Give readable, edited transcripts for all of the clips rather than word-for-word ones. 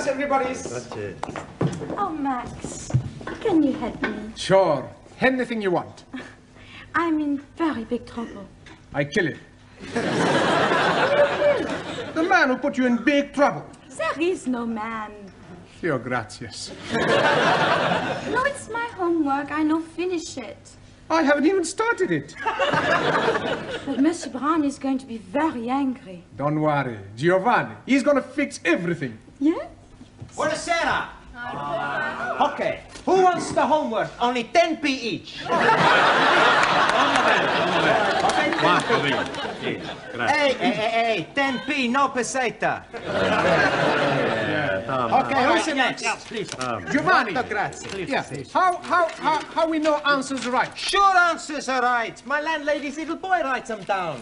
Gracias, everybody. Oh, Max, can you help me? Sure. Anything you want. I'm in very big trouble. I kill him. The man who put you in big trouble. There is no man. Your gracias. No, it's my homework. I no finish it. I haven't even started it. But Monsieur Brown is going to be very angry. Don't worry. Giovanni, he's going to fix everything. Yeah? Buonasera. Okay. Who wants the homework? Only 10p each. Hey, 10p, no peseta. Okay, who's the next? Please. Giovanni. Grazie. Yeah. How we know answers right? Sure answers are right. My landlady's little boy writes them down.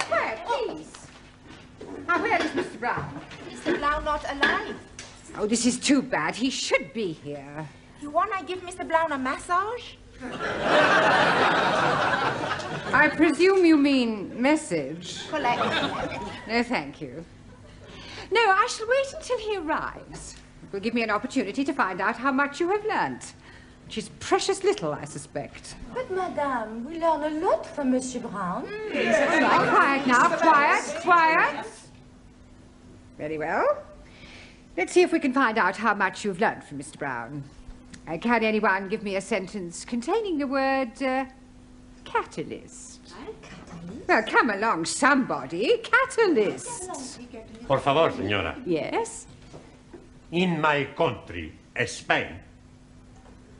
Quiet, please. Now, where is Mr. Brown? Mr. Blau not alive. Oh, this is too bad. He should be here. You wanna give Mr. Blau a massage? I presume you mean message. Collect. No, thank you. No, I shall wait until he arrives. It will give me an opportunity to find out how much you have learnt. Which is precious little, I suspect. But, Madame, we learn a lot from Monsieur Brown. That's right. Quiet now. Quiet. Very well. Let's see if we can find out how much you've learnt from Mr. Brown. Can anyone give me a sentence containing the word catalyst? Catalyst? Well, come along, somebody. Catalyst. Por favor, señora. Yes? In my country, Spain,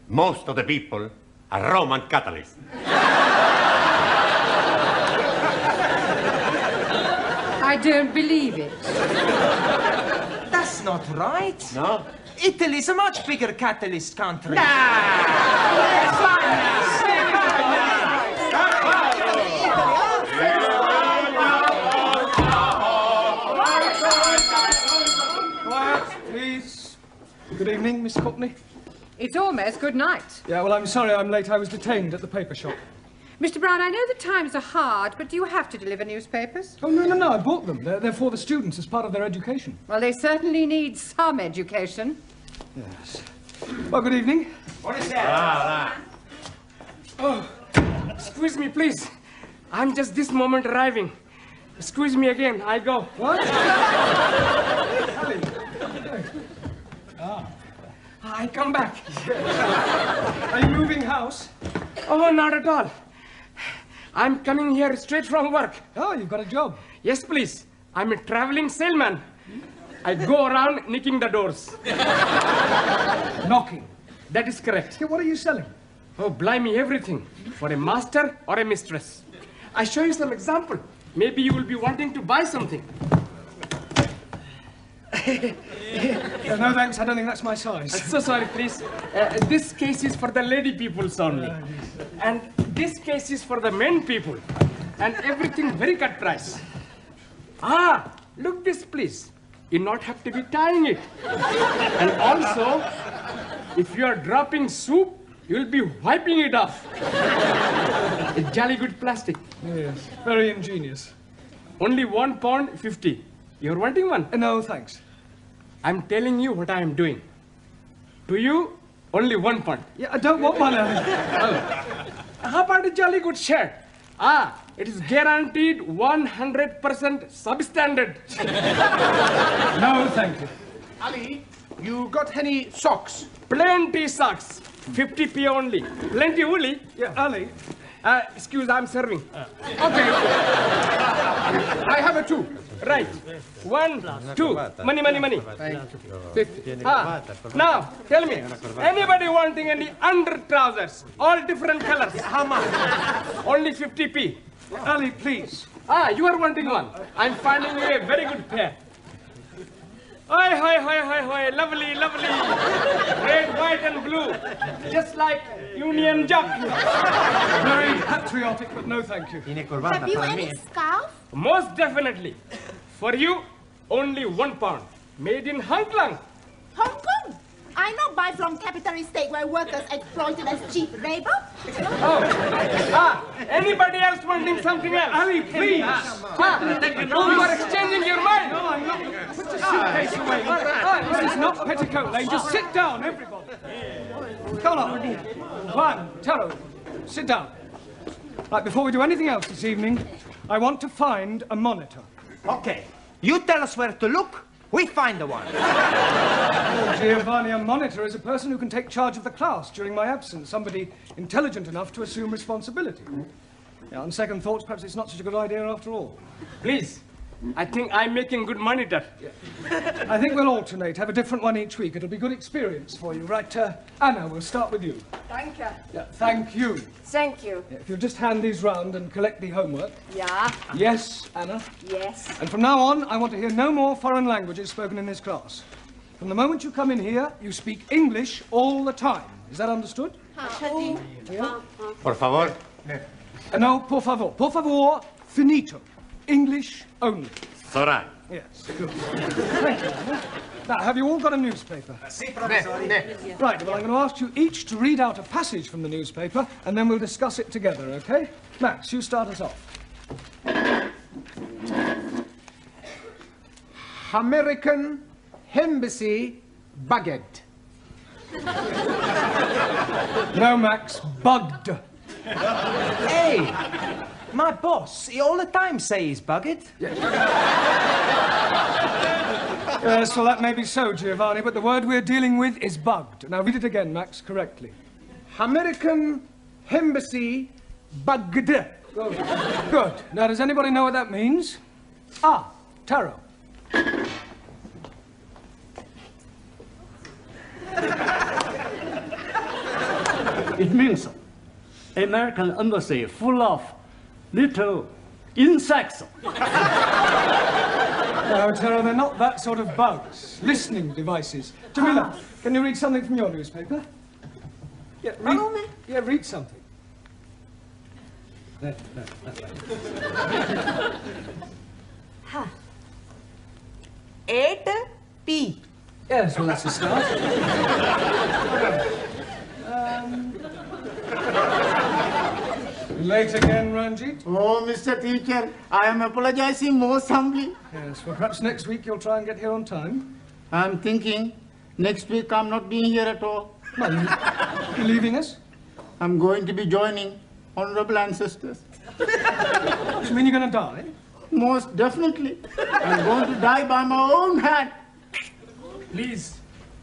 most of the people are Roman Catholics. I don't believe it. That's not right. No? Italy's a much bigger catalyst country. Quiet, please. Good evening, Miss Courtney. It's almost good night. Yeah, well, I'm sorry I'm late. I was detained at the paper shop. Mr. Brown, I know the times are hard, but do you have to deliver newspapers? Oh, no, I bought them. They're for the students as part of their education. Well, they certainly need some education. Yes. Well, good evening. What is that? Oh, excuse me, please. I'm just this moment arriving. Excuse me again. I go. What? I come back. Are you moving house? Oh, not at all. I'm coming here straight from work. Oh, you've got a job. Yes, please. I'm a traveling salesman. I go around nicking the doors. Knocking. That is correct. Yeah, what are you selling? Oh, blimey, everything. For a master or a mistress. I show you some example. Maybe you will be wanting to buy something. No, thanks. I don't think that's my size. So sorry, please. This case is for the lady peoples only. And this case is for the men people. And everything very cut price. Ah, look this, please. You not have to be tying it. And also, if you are dropping soup, you'll be wiping it off. It's jolly good plastic. Yes, very ingenious. Only £1.50. You're wanting one? No, thanks. I'm telling you what I am doing. To you, only £1. Yeah, I don't want one. How about a jolly good shirt? Ah, it is guaranteed 100% substandard. No, thank you. Ali, you got any socks? Plenty socks. 50p only. Plenty woolly. Yeah, Ali. Excuse, I'm serving. Okay. I have a two. Right. 1, 2. Money. 50. Now, tell me, anybody wanting any under trousers? All different colors. How much? Only 50p. Ali, please. Ah, you are wanting one. I'm finding you a very good pair. Hi, lovely. Red, white and blue. Just like Union Jack. Very patriotic, but no thank you. Have you any scarf? Most definitely. For you, only £1. Made in Hong Kong. Hong Kong? I not buy from capital estate where workers exploited as cheap labor. Anybody else wanting something else? Ali, please. You are exchanging your mind. No, I'm not. Put your suitcase away. This is not Petticoat Lane. Just sit down, everybody. Come on. Juan, Taro, sit down. Right, before we do anything else this evening, I want to find a monitor. Okay. You tell us where to look, we find the one. Oh, Giovanni, a monitor is a person who can take charge of the class during my absence, somebody intelligent enough to assume responsibility. Yeah, on second thoughts, perhaps it's not such a good idea after all. Please, I think I'm making good monitor. I think we'll alternate, have a different one each week. It'll be good experience for you. Right, Anna, we'll start with you. Thank you. Yeah, thank you. Thank you. Yeah, if you'll just hand these round and collect the homework. Yeah. Yes, Anna. Yes. And from now on, I want to hear no more foreign languages spoken in this class. From the moment you come in here, you speak English all the time. Is that understood? Por favor. No, por favor. Por favor, finito. English only. It's all right. Yes, good. Thank you, Anna. Now, have you all got a newspaper? Right, well, I'm going to ask you each to read out a passage from the newspaper, and then we'll discuss it together, okay? Max, you start us off. American Embassy Baguette. No, Max, bugged. Hey, my boss, he all the time say he's bugged. Yes, well, that may be so, Giovanni, but the word we're dealing with is bugged. Now, read it again, Max, correctly. American Embassy Baguette. Good. Now, does anybody know what that means? Ah, Taro. It means American embassy full of little insects. No, Taro, they're not that sort of bugs. Listening devices. Jamila, can you read something from your newspaper? Yeah, read something. There. Huh. 8P. Yes, well, that's a start. Late again, Ranjit? Oh, Mr. Teacher, I am apologizing most humbly. Yes, well, perhaps next week you'll try and get here on time. I'm thinking next week I'm not being here at all. No, you're leaving us? I'm going to be joining honorable ancestors. Do you mean you're going to die? Most definitely. I'm going to die by my own hand. Please,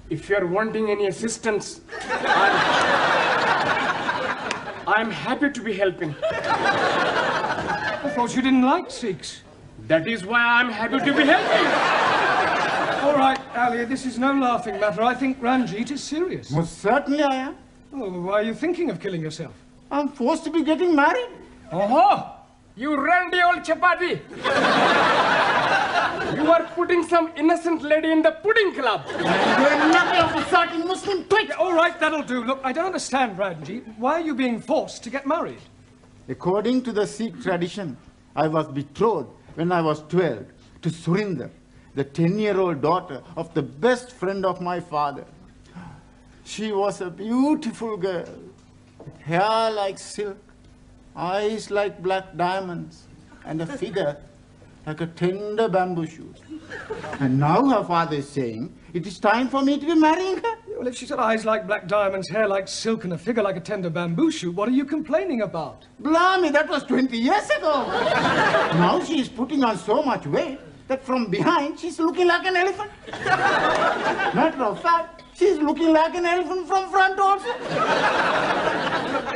if you're wanting any assistance, I'm happy to be helping. I thought you didn't like Sikhs. That is why I'm happy to be helping. All right, Ali, this is no laughing matter. I think Ranjit is serious. Most certainly I am. Oh, why are you thinking of killing yourself? I'm forced to be getting married. Oh, you randy old chapati. You are putting some innocent lady in the pudding club. You're nothing of the sort in Muslim twit. Yeah, all right, that'll do. Look, I don't understand, Ranjit. Why are you being forced to get married? According to the Sikh tradition, I was betrothed when I was 12 to Surinder, the 10-year-old daughter of the best friend of my father. She was a beautiful girl, hair like silk, eyes like black diamonds, and a figure like a tender bamboo shoot. And now her father is saying, it is time for me to be marrying her. Well, if she's got eyes like black diamonds, hair like silk, and a figure like a tender bamboo shoot, what are you complaining about? Blimey, that was 20 years ago. Now she is putting on so much weight that from behind she's looking like an elephant. Matter of fact, she's looking like an elephant from front also.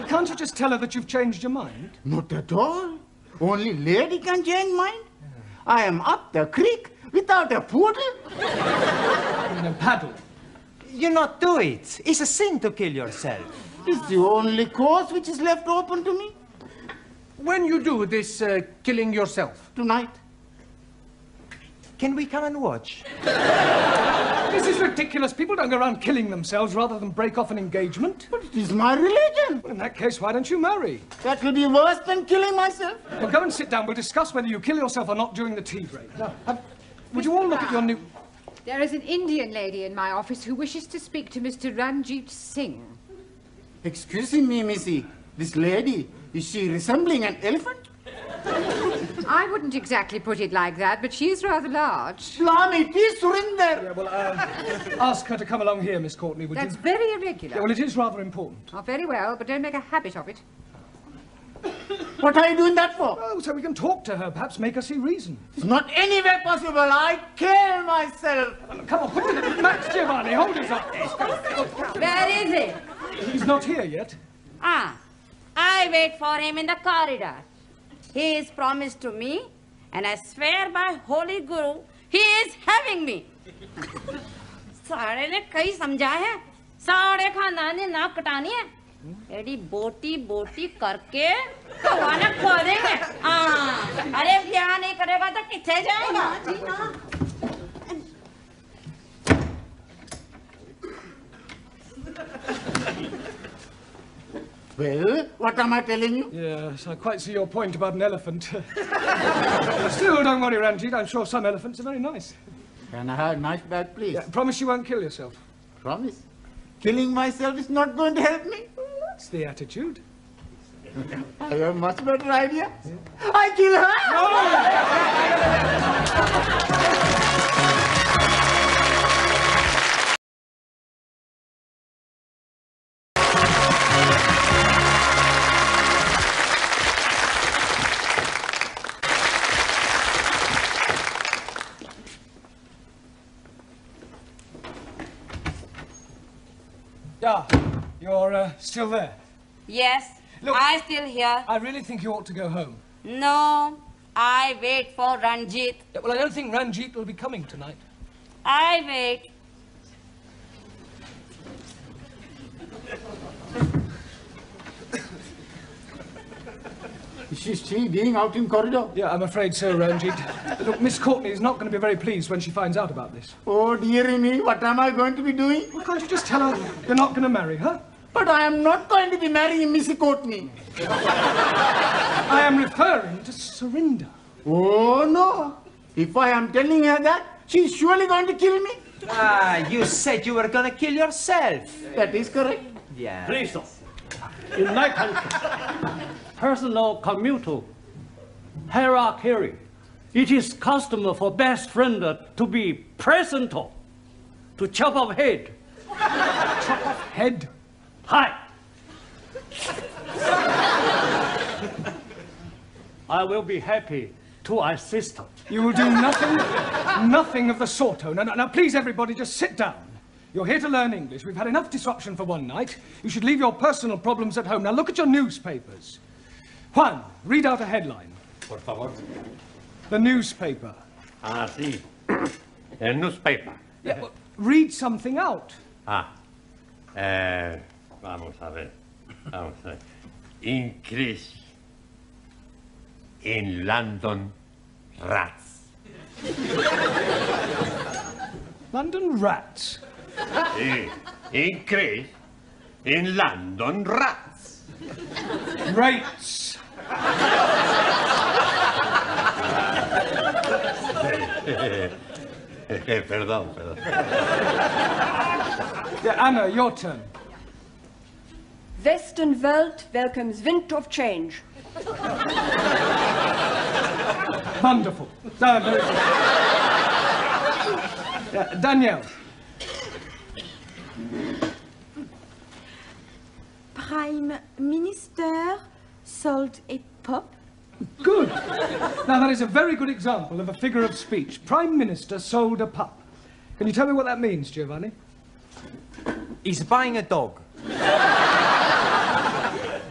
Can't you just tell her that you've changed your mind? Not at all. Only lady can change mind. I am up the creek without a poodle. In a paddle. You not do it. It's a sin to kill yourself. It's the only course which is left open to me. When you do this killing yourself? Tonight. Can we come and watch? This is ridiculous. People don't go around killing themselves rather than break off an engagement. But it is my religion. Well, in that case, why don't you marry? That will be worse than killing myself. Well, go and sit down. We'll discuss whether you kill yourself or not during the tea break. Now, would you all look at your new... There is an Indian lady in my office who wishes to speak to Mr. Ranjit Singh. Excuse me, Missy. This lady, is she resembling an elephant? I wouldn't exactly put it like that, but she is rather large. Blimey, it is Surinder. Yeah, well, ask her to come along here, Miss Courtney, would That's you? very irregular. Yeah, well, it is rather important. Oh, very well, but don't make a habit of it. What are you doing that for? Oh, so we can talk to her, perhaps make her see reason. It's not anywhere possible. I kill myself. Come on, put it. Max Giovanni, hold us up. Where is he? He's not here yet. Ah, I wait for him in the corridor. He is promised to me, and I swear by Holy Guru, he is having me. सारे ने कई समझा है, सारे खानदान ने नाक कटानी है, एडी बोटी बोटी करके भगवान खो देंगे। अरे ब्याह नहीं करेगा तो किथे जाएगा? Well, what am I telling you? Yes, I quite see your point about an elephant. Still, don't worry, Ranjit. I'm sure some elephants are very nice. Can I have a knife back, please? Yeah, promise you won't kill yourself. Promise. Killing myself is not going to help me. That's the attitude. I have a much better idea. Yeah. I kill her! Yeah, you're still there? Yes, Look, I still here. I really think you ought to go home. No, I wait for Ranjit. Yeah, well, I don't think Ranjit will be coming tonight. I wait. Is she still being out in corridor? Yeah, I'm afraid so, Ranjit. Look, Miss Courtney is not going to be very pleased when she finds out about this. Oh, dearie me, what am I going to be doing? Well, can't you just tell her you're not going to marry her? But I am not going to be marrying Missy Courtney. I am referring to Surinder. Oh, no. If I am telling her that, she's surely going to kill me. You said you were going to kill yourself. That is correct. Yeah. Please, sir. In my country, personal commutal hierarchy, it is custom for best friend to be present to chop off head. Chop off head? Hi. I will be happy to assist her. You will do nothing of the sort. Now, please, everybody, just sit down. You're here to learn English. We've had enough disruption for one night. You should leave your personal problems at home. Now, look at your newspapers. Juan, read out a headline. Por favor. The newspaper. Ah, sí. El newspaper. Yeah, well, read something out. Vamos a ver. Increase in London rats. London rats? Sí. Increase in London rats. Rates. Perdón. Yeah, Anna, your turn. Western world welcomes wind of change. Wonderful. Very good. Danielle. Prime Minister sold a pup. Good. Now, that is a very good example of a figure of speech. Prime Minister sold a pup. Can you tell me what that means, Giovanni? He's buying a dog.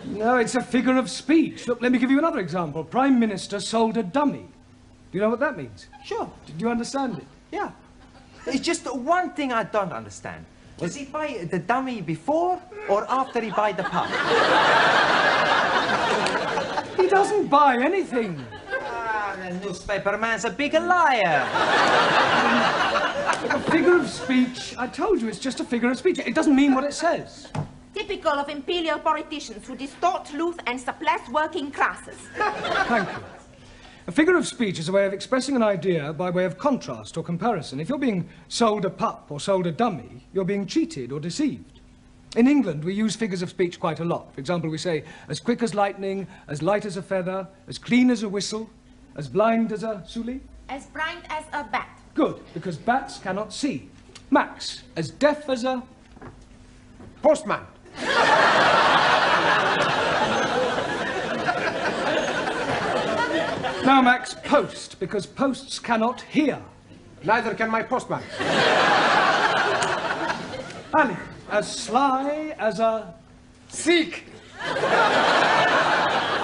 No, it's a figure of speech. Look, let me give you another example. Prime Minister sold a dummy. Do you know what that means? Sure. Do you understand it? Yeah. It's just one thing I don't understand. Does he buy the dummy before or after he buy the pup? He doesn't buy anything. The newspaper man's a big liar. A figure of speech. I told you, it's just a figure of speech. It doesn't mean what it says. Typical of imperial politicians who distort truth and suppress working classes. Thank you. A figure of speech is a way of expressing an idea by way of contrast or comparison. If you're being sold a pup or sold a dummy, you're being cheated or deceived. In England, we use figures of speech quite a lot. For example, we say, as quick as lightning, as light as a feather, as clean as a whistle, as blind as a Suli. As blind as a bat. Good, because bats cannot see. Max, as deaf as a... Postman. Now, Max, post, because posts cannot hear. Neither can my postman. Ali, as sly as a... Sikh.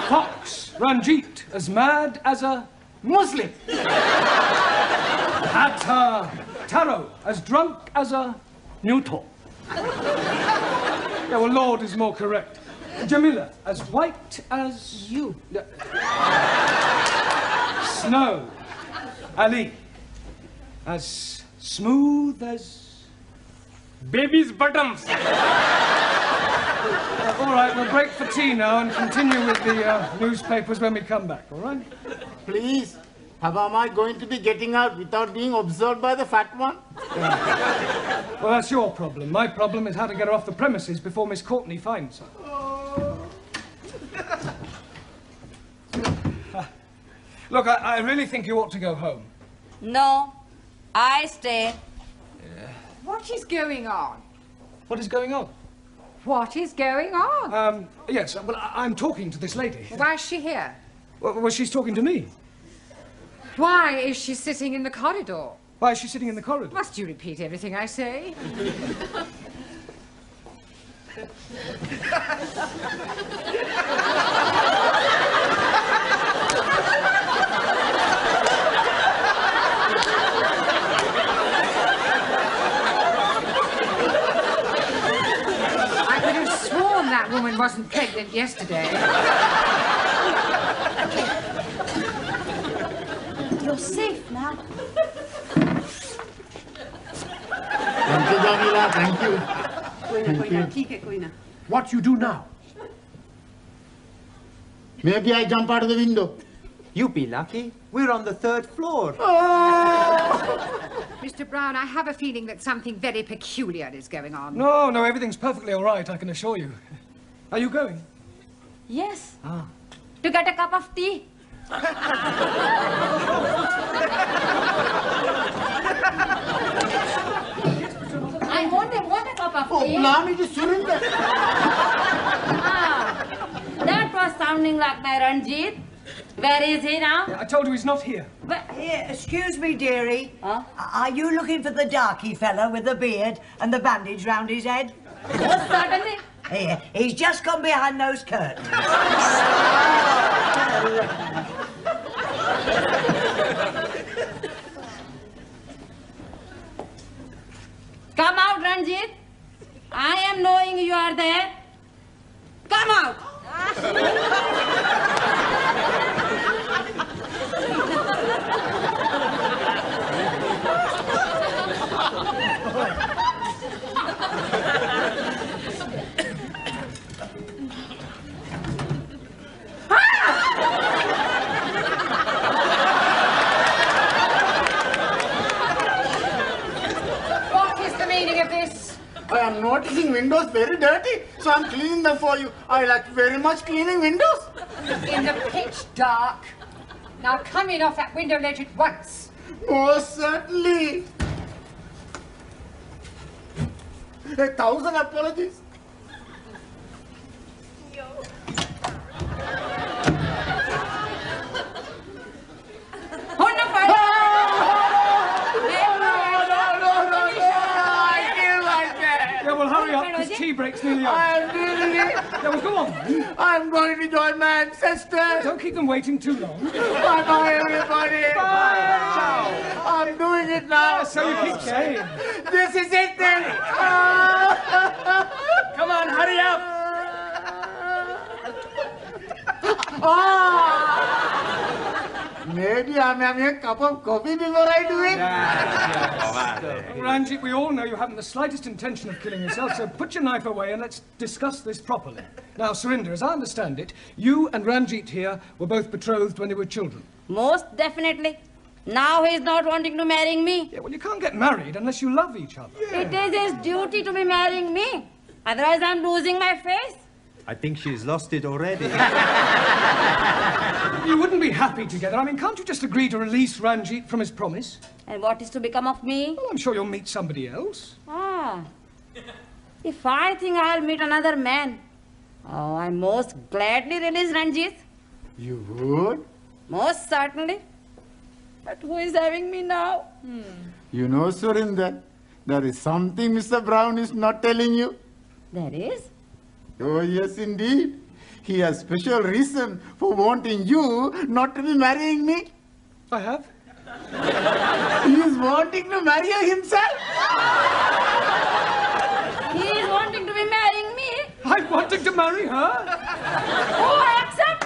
Fox, Ranjit, as mad as a... Muslim. Taro, as drunk as a... Neutral. Yeah, well, Lord is more correct. Jamila, as white as... You. Snow. Ali, as smooth as... Baby's bottoms. All right, we'll break for tea now and continue with the newspapers when we come back, all right? Please, how am I going to be getting out without being observed by the fat one? Well, that's your problem. My problem is how to get her off the premises before Miss Courtney finds her. Look, I really think you ought to go home. No, I stay. What is going on? What is going on? What is going on? Yes, well, I'm talking to this lady. Why is she here? Well, she's talking to me. Why is she sitting in the corridor? Why is she sitting in the corridor? Must you repeat everything I say? I could have sworn that woman wasn't pregnant yesterday. You're safe now. Thank you, Jamila, thank you. What you do now? Maybe I jump out of the window. You be lucky. We're on the 3rd floor. Mr. Brown, I have a feeling that something very peculiar is going on. No, everything's perfectly all right, I can assure you. Are you going? Yes. To get a cup of tea. I want a cup of tea. Blimey, just surrender. That was sounding like my Ranjit. Where is he now? I told you he's not here. Here, excuse me, dearie. Huh? Are you looking for the darky fella with the beard and the bandage round his head? Yes, certainly. Here, he's just gone behind those curtains. Come out, Ranjit. I am knowing you are there. Come out. What is the meaning of this? I am noticing windows very dirty, so I'm cleaning them for you. I like very much cleaning windows. In the pitch dark. Now come in off that window ledge at once. Most certainly. 1,000 apologies. Yeah, well, hurry up, because tea break's nearly over. I'm doing it. Yeah, well, go on, then. I'm going to join my ancestors. Don't keep them waiting too long. Bye-bye, everybody. Bye. Ciao. I'm doing it now. So you keep saying. This is it then. Come on, hurry up. Maybe have a cup of coffee before I do it? Ranjit, we all know you haven't the slightest intention of killing yourself, so put your knife away and let's discuss this properly. Now, Surinder, as I understand it, you and Ranjit here were both betrothed when they were children. Most definitely. Now he's not wanting to marry me. Yeah, well, you can't get married unless you love each other. Yeah. It is his duty to be marrying me. Otherwise, I'm losing my face. I think she's lost it already. You wouldn't be happy together. I mean, can't you just agree to release Ranjit from his promise? And what is to become of me? Well, I'm sure you'll meet somebody else. Ah. If I think I'll meet another man, oh, I most gladly release Ranjit. You would? Most certainly. But who is having me now? You know, Surinder, there is something Mr. Brown is not telling you. There is? Oh, yes, indeed. He has special reason for wanting you not to be marrying me. I have? He is wanting to marry you himself. He is wanting to be marrying me. I'm wanting to marry her. Oh, I accept.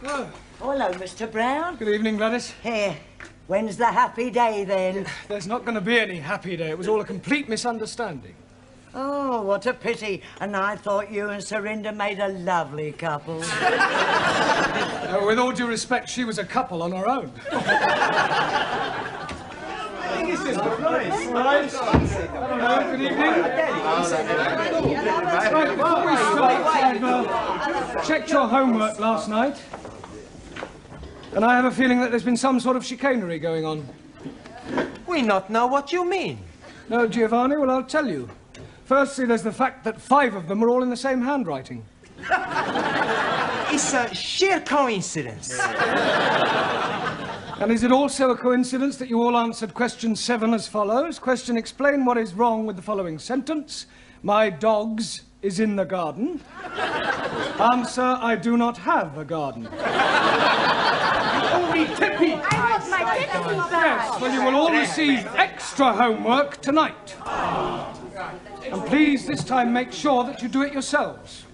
Oh, hello, Mr. Brown. Good evening, Gladys. Here. When's the happy day, then? There's not going to be any happy day. It was all a complete misunderstanding. Oh, what a pity. And I thought you and Surinder made a lovely couple. With all due respect, she was a couple on her own. This is nice. Good evening. Right, before we start, I've checked your homework last night. And I have a feeling that there's been some sort of chicanery going on. We not know what you mean. No, Giovanni? Well, I'll tell you. Firstly, there's the fact that 5 of them are all in the same handwriting. It's a sheer coincidence. And is it also a coincidence that you all answered question 7 as follows? Question: explain what is wrong with the following sentence. My dogs is in the garden. Answer: I do not have a garden. Only Tippy! I want my Tippy back! Yes, well, you will all receive extra homework tonight. And please, this time, make sure that you do it yourselves.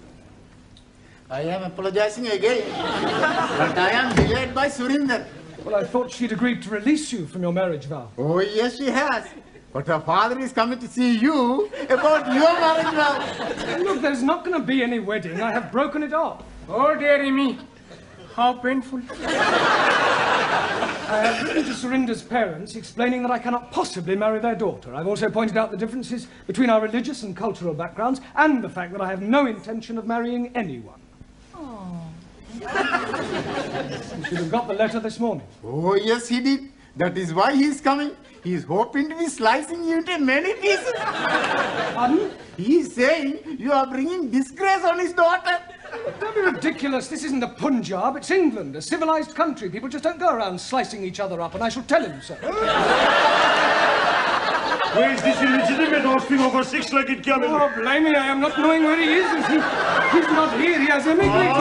I am apologizing again, but I am delayed by Surinder. Well, I thought she'd agreed to release you from your marriage vow. Oh, yes, she has. But her father is coming to see you about your marriage vow. Look, there's not going to be any wedding. I have broken it off. Oh, dearie me. How painful. I have written to Surinder's parents explaining that I cannot possibly marry their daughter. I've also pointed out the differences between our religious and cultural backgrounds and the fact that I have no intention of marrying anyone. Oh. You should have got the letter this morning. Oh, yes, he did. That is why he is coming. He is hoping to be slicing you into many pieces. Pardon? He is saying you are bringing disgrace on his daughter. Don't be ridiculous. This isn't the Punjab. It's England, a civilized country. People just don't go around slicing each other up, and I shall tell him so. Where is this illegitimate offspring of a 6-legged camel? Oh, blame me. I am not knowing where he is. He's not here. He has emigrated.